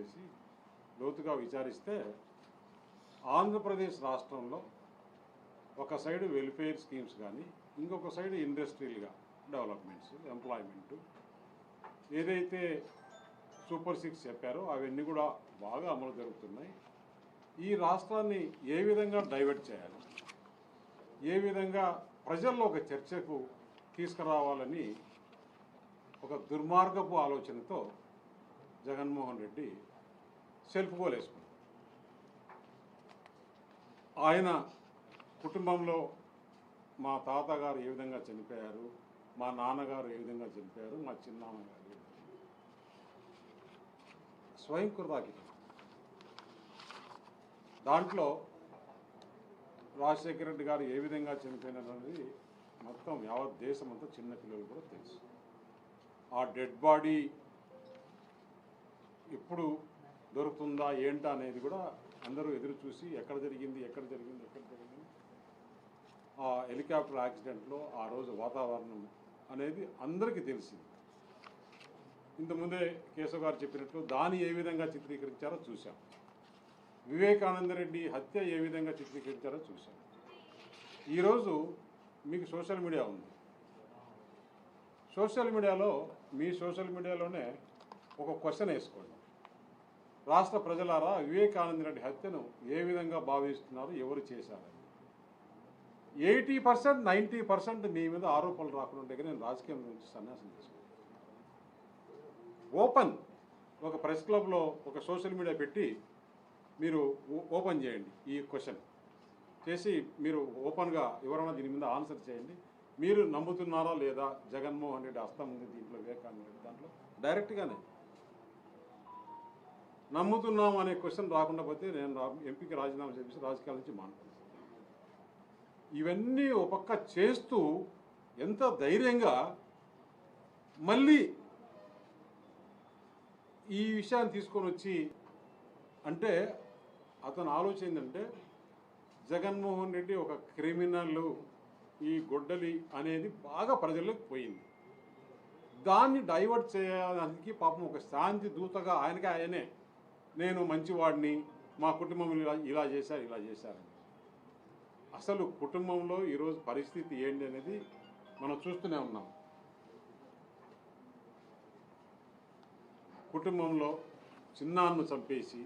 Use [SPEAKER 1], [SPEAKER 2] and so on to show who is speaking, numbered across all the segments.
[SPEAKER 1] చేసి లోతుగా విచారిస్తే ఆంధ్రప్రదేశ్ రాష్ట్రంలో ఒక సైడు వెల్ఫేర్ స్కీమ్స్ కానీ ఇంకొక సైడు ఇండస్ట్రియల్గా డెవలప్మెంట్స్ ఎంప్లాయ్మెంటు ఏదైతే సూపర్ 6 చెప్పారో అవన్నీ కూడా బాగా అమలు జరుగుతున్నాయి. ఈ రాష్ట్రాన్ని ఏ విధంగా డైవర్ట్ చేయాలి, ఏ విధంగా ప్రజల్లో ఒక చర్చకు తీసుకురావాలని ఒక దుర్మార్గపు ఆలోచనతో జగన్మోహన్ రెడ్డి సెల్ఫ్ గోల్ వేసుకున్నారు. ఆయన కుటుంబంలో మా తాతగారు ఏ విధంగా చనిపోయారు, మా నాన్నగారు ఏ విధంగా చనిపోయారు, మా చిన్నాన్నగారు స్వయం కృతాకి దాంట్లో రాజశేఖర రెడ్డి గారు ఏ విధంగా చనిపోయినారనేది మొత్తం యావత్ దేశం అంతా చిన్నపిల్లలు కూడా తెలుసు. ఆ డెడ్ బాడీ ఎప్పుడు దొరుకుతుందా ఏంటా అనేది కూడా అందరూ ఎదురు చూసి ఎక్కడ జరిగింది. ఆ హెలికాప్టర్ యాక్సిడెంట్లో ఆ రోజు వాతావరణం అనేది అందరికీ తెలిసింది. ఇంతకుముందే కేశవ్ గారు చెప్పినట్లు దాన్ని ఏ విధంగా చిత్రీకరించారో చూశాం. వివేకానందరెడ్డి హత్య ఏ విధంగా చిత్రీకరించారో చూశాం. ఈరోజు మీకు సోషల్ మీడియా ఉంది. మీ సోషల్ మీడియాలోనే ఒక క్వశ్చన్ వేసుకోండి. రాష్ట్ర ప్రజలారా, వివేకానందరెడ్డి హత్యను ఏ విధంగా భావిస్తున్నారు, ఎవరు చేశారని. 80% 90% మీ మీద ఆరోపణలు రాకుండా ఉంటే నేను రాజకీయం నుంచి సన్యాసం చేసుకున్నాను. ఓపెన్ ఒక ప్రెస్ క్లబ్లో ఒక సోషల్ మీడియా పెట్టి మీరు ఓపెన్ చేయండి. ఈ క్వశ్చన్ చేసి మీరు ఓపెన్గా ఎవరైనా దీని మీద ఆన్సర్ చేయండి. మీరు నమ్ముతున్నారా లేదా జగన్మోహన్ రెడ్డి హస్తం ఉంది దీంట్లో, వివేకానంద రెడ్డి దాంట్లో డైరెక్ట్గానే నమ్ముతున్నాం అనే క్వశ్చన్ రాకుండా పోతే నేను ఎంపీకి రాజీనామా చేసి రాజకీయాల నుంచి మానుకున్నాను. ఇవన్నీ ఒక పక్క చేస్తూ ఎంత ధైర్యంగా మళ్ళీ ఈ విషయాన్ని తీసుకొని వచ్చి అంటే అతను ఆలోచన ఏంటంటే జగన్మోహన్ రెడ్డి ఒక క్రిమినల్, ఈ గొడ్డలి అనేది బాగా ప్రజల్లోకి పోయింది. దాన్ని డైవర్ట్ చేయడానికి పాపం ఒక శాంతి దూతగా ఆయనే నేను మంచివాడిని, మా కుటుంబంలో ఇలా చేశారని. అసలు కుటుంబంలో ఈరోజు పరిస్థితి ఏంటి అనేది మనం చూస్తూనే ఉన్నాం. కుటుంబంలో చిన్నాన్నను చంపేసి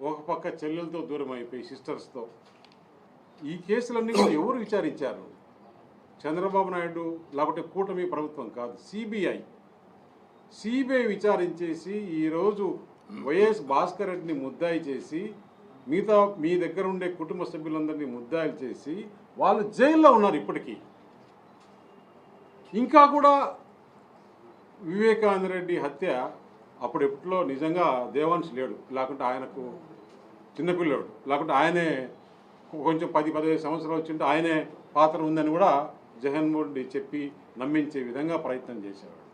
[SPEAKER 1] ఒక పక్క చెల్లెలతో దూరం అయిపోయి సిస్టర్స్తో ఈ కేసులన్నీ కూడా ఎవరు విచారించారు? చంద్రబాబు నాయుడు లేకపోతే కూటమి ప్రభుత్వం కాదు, సిబిఐ విచారించేసి ఈరోజు వైఎస్ భాస్కర్ రెడ్డిని ముద్దాయి చేసి మిగతా మీ దగ్గర ఉండే కుటుంబ సభ్యులందరినీ ముద్దాయిలు చేసి వాళ్ళు జైల్లో ఉన్నారు. ఇప్పటికీ ఇంకా కూడా వివేకానంద రెడ్డి హత్య అప్పుడు ఎప్పుడో నిజంగా దేవాంశ్ లేడు, లేకుంటే ఆయనకు చిన్నపిల్లాడు, లేకుంటే ఆయనే కొంచెం 10-15 సంవత్సరాలు వచ్చింటే ఆయనే పాత్ర ఉందని కూడా జగన్మోహన్ రెడ్డి చెప్పి నమ్మించే విధంగా ప్రయత్నం చేసేవాడు.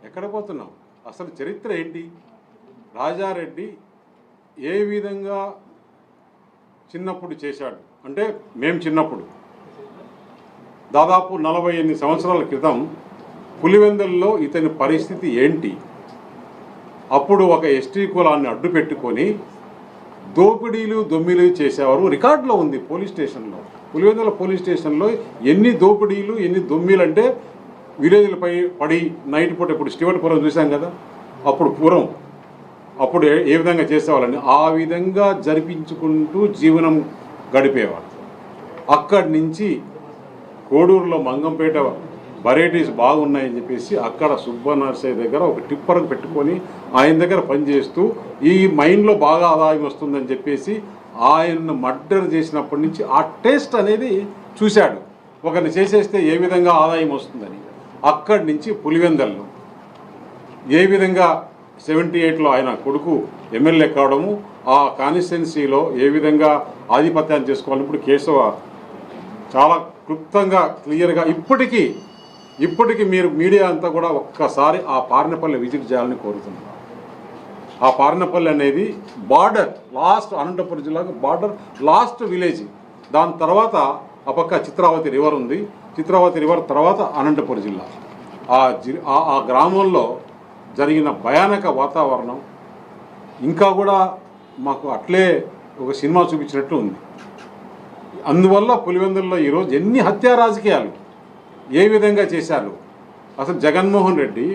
[SPEAKER 1] ఎక్కడ పోతున్నాం? అసలు చరిత్ర ఏంటి? రాజారెడ్డి ఏ విధంగా చిన్నప్పుడు చేశాడు అంటే, మేము చిన్నప్పుడు దాదాపు 48 సంవత్సరాల క్రితం పులివెందుల్లో ఇతని పరిస్థితి ఏంటి? అప్పుడు ఒక ఎస్టీ కులాన్ని అడ్డు పెట్టుకొని దోపిడీలు దొమ్మిలు చేసేవారు. రికార్డులో ఉంది పోలీస్ స్టేషన్లో, పులివెందుల పోలీస్ స్టేషన్లో ఎన్ని దోపిడీలు ఎన్ని దొమ్మిలు అంటే విలేజ్లపై పడి నైట్ పూట ఇప్పుడు స్టీవర్పురం చూసాం కదా, అప్పుడు ఏ విధంగా చేసేవాళ్ళని ఆ విధంగా జరిపించుకుంటూ జీవనం గడిపేవారు. అక్కడి నుంచి కోడూరులో మంగంపేట వెరైటీస్ బాగున్నాయని చెప్పేసి అక్కడ సుబ్బనర్సయ్య దగ్గర ఒక టిప్పర్ పెట్టుకొని ఆయన దగ్గర పనిచేస్తూ ఈ మైండ్లో బాగా ఆదాయం వస్తుందని చెప్పేసి ఆయన్ను మర్డర్ చేసినప్పటి నుంచి ఆ టేస్ట్ అనేది చూశాడు. ఒకరిని చేసేస్తే ఏ విధంగా ఆదాయం వస్తుందని. అక్కడి నుంచి పులివెందల్లో ఏ విధంగా 78లో ఆయన కొడుకు ఎమ్మెల్యే కావడము, ఆ కాన్స్టిట్యున్సీలో ఏ విధంగా ఆధిపత్యాన్ని చేసుకోవాలి. ఇప్పుడు కేశవ చాలా క్లుప్తంగా క్లియర్గా ఇప్పటికీ మీరు మీడియా అంతా కూడా ఒక్కసారి ఆ పార్నపల్లి విజిట్ చేయాలని కోరుతున్నాను. ఆ పార్నపల్లి అనేది బార్డర్, లాస్ట్ అనంతపురం జిల్లాకు బార్డర్ లాస్ట్ విలేజ్. దాని తర్వాత ఆ పక్క చిత్రావతి రివర్ ఉంది. చిత్రావతి రివర్ తర్వాత అనంతపురం జిల్లా. ఆ గ్రామంలో జరిగిన భయానక వాతావరణం, ఇంకా కూడా మాకు అట్లే ఒక సినిమా చూపించినట్టు ఉంది. అందువల్ల పులివెందుల్లో ఈరోజు ఎన్ని హత్యా రాజకీయాలు ఏ విధంగా చేశారు. అసలు జగన్మోహన్ రెడ్డి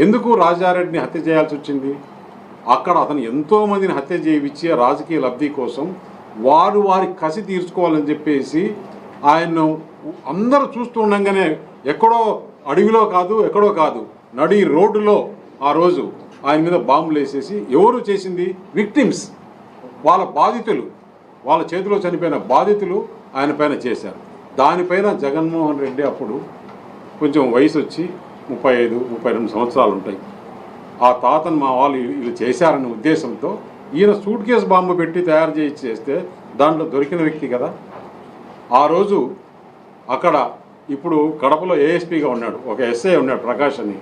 [SPEAKER 1] ఎందుకు రాజారెడ్డిని హత్య చేయాల్సి వచ్చింది? అక్కడ అతను ఎంతోమందిని హత్య చేయించి రాజకీయ లబ్ధి కోసం వారి కసి తీర్చుకోవాలని చెప్పేసి ఆయన్ను అందరూ చూస్తూ ఉండగానే ఎక్కడో అడవిలో కాదు ఎక్కడో కాదు నడి రోడ్డులో ఆ రోజు ఆయన మీద బాంబులు వేసేసి ఎవరు చేసింది? విక్టిమ్స్, వాళ్ళ బాధితులు, వాళ్ళ చేతిలో చనిపోయిన బాధితులు ఆయన పైన చేశారు. దానిపైన జగన్మోహన్ రెడ్డి అప్పుడు కొంచెం వయసు వచ్చి 35-32 సంవత్సరాలు ఉంటాయి. ఆ తాతను మా వాళ్ళు వీళ్ళు చేశారనే ఉద్దేశంతో ఈయన సూట్ కేసు బాంబు పెట్టి తయారు చేస్తే దాంట్లో దొరికిన వ్యక్తి కదా. ఆ రోజు అక్కడ ఇప్పుడు కడపలో ఏఎస్పీగా ఉన్నాడు ఒక ఎస్ఐ ఉన్నాడు ప్రకాష్ అని.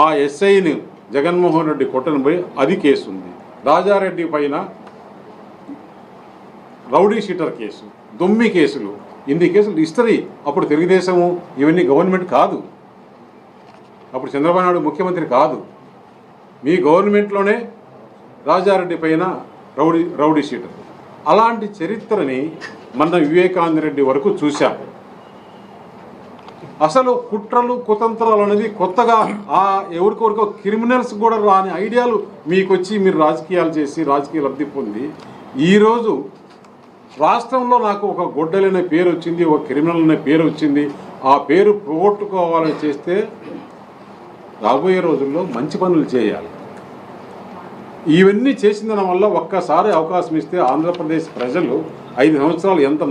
[SPEAKER 1] ఆ ఎస్ఐని జగన్మోహన్ రెడ్డి కొట్టని పోయి అది కేసు ఉంది. రాజారెడ్డి పైన రౌడీ షీటర్ కేసు, దొమ్మి కేసులు, ఇన్ని కేసులు హిస్టరీ. అప్పుడు తెలుగుదేశము ఇవన్నీ గవర్నమెంట్ కాదు, అప్పుడు చంద్రబాబు నాయుడు ముఖ్యమంత్రి కాదు. మీ గవర్నమెంట్లోనే రాజారెడ్డి పైన రౌడీ షీటర్. అలాంటి చరిత్రని మన వివేకానంద రెడ్డి వరకు చూశాం. అసలు కుట్రలు కుతంత్రాలు అనేది కొత్తగా ఎవరికొరికో క్రిమినల్స్ కూడా రాని ఐడియాలు మీకు వచ్చి మీరు రాజకీయాలు చేసి రాజకీయ లబ్ధి పొంది ఈరోజు రాష్ట్రంలో నాకు ఒక గొడ్డలనే పేరు వచ్చింది, ఒక క్రిమినల్ అనే పేరు వచ్చింది. ఆ పేరు పోగొట్టుకోవాలని చేస్తే రాబోయే రోజుల్లో మంచి పనులు చేయాలి. ఇవన్నీ చేసిన వల్ల ఒక్కసారి అవకాశం ఇస్తే ఆంధ్రప్రదేశ్ ప్రజలు 5 సంవత్సరాలు ఎంత